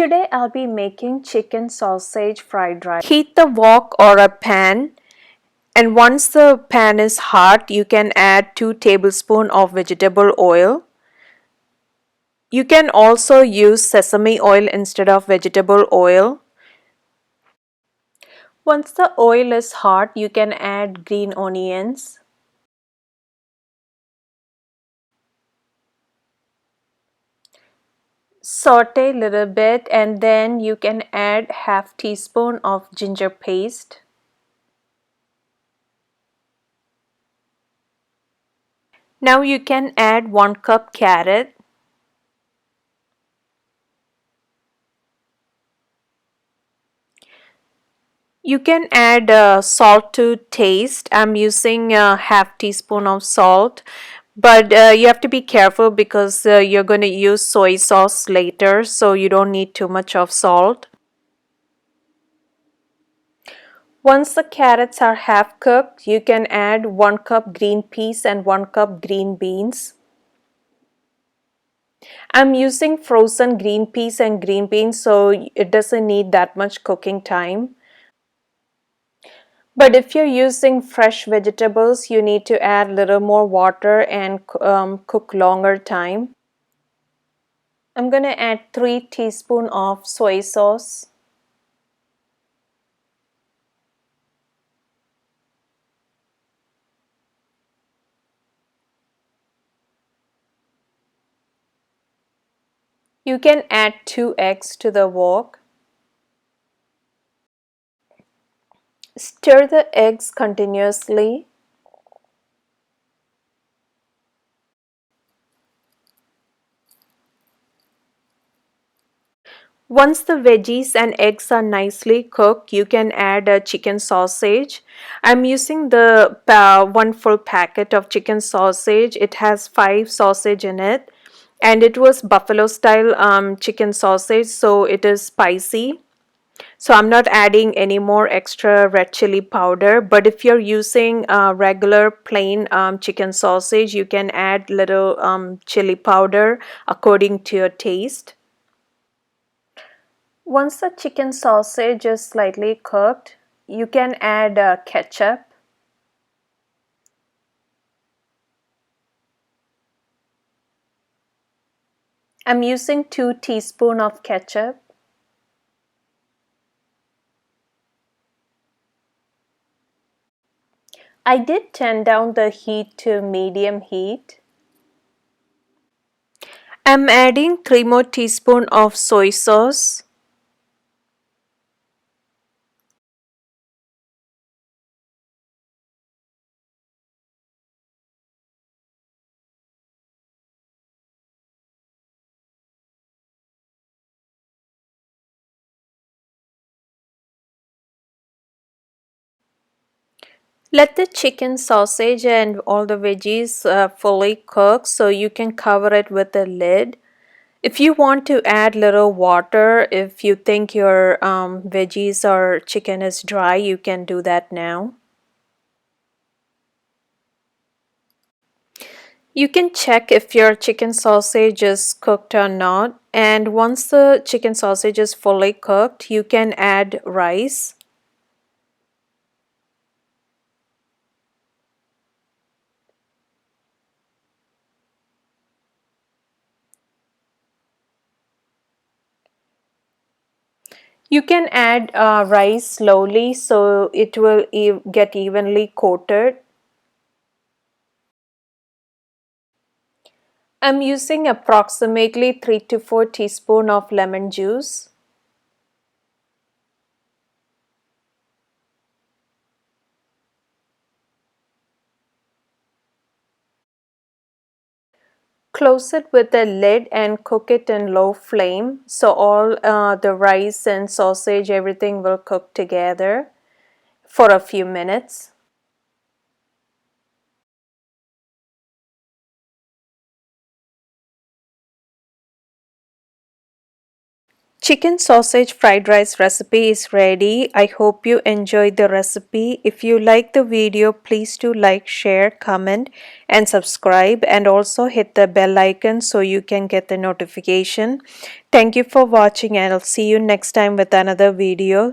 Today I'll be making chicken sausage fried rice. Heat the wok or a pan, and once the pan is hot, you can add 2 tablespoons of vegetable oil. You can also use sesame oil instead of vegetable oil. Once the oil is hot, you can add green onions. Saute a little bit, and then you can add half teaspoon of ginger paste. Now you can add 1 cup carrot. You can add salt to taste. I'm using a half teaspoon of salt, but you have to be careful because you're going to use soy sauce later, so you don't need too much of salt. Once the carrots are half cooked, you can add 1 cup green peas and 1 cup green beans. I'm using frozen green peas and green beans, so it doesn't need that much cooking time. But if you're using fresh vegetables, you need to add a little more water and cook longer time. I'm going to add 3 teaspoons of soy sauce. You can add 2 eggs to the wok. Stir the eggs continuously. Once the veggies and eggs are nicely cooked, you can add a chicken sausage. I'm using the 1 full packet of chicken sausage. It has 5 sausage in it, and it was buffalo style chicken sausage, so it is spicy. So I'm not adding any more extra red chili powder, but if you're using regular plain chicken sausage, you can add little chili powder according to your taste. Once the chicken sausage is slightly cooked, you can add ketchup. I'm using 2 teaspoons of ketchup. I did turn down the heat to medium heat. I'm adding 3 more teaspoons of soy sauce. Let the chicken sausage and all the veggies fully cook, so you can cover it with a lid. If you want to add little water, if you think your veggies or chicken is dry, you can do that now. You can check if your chicken sausage is cooked or not, and once the chicken sausage is fully cooked, you can add rice. You can add rice slowly so it will get evenly coated. I'm using approximately 3 to 4 teaspoons of lemon juice. Close it with a lid and cook it in low flame so all the rice and sausage, everything will cook together for a few minutes. Chicken sausage fried rice recipe is ready. I hope you enjoyed the recipe. If you like the video, please do like, share, comment and subscribe, and also hit the bell icon so you can get the notification. Thank you for watching and I'll see you next time with another video.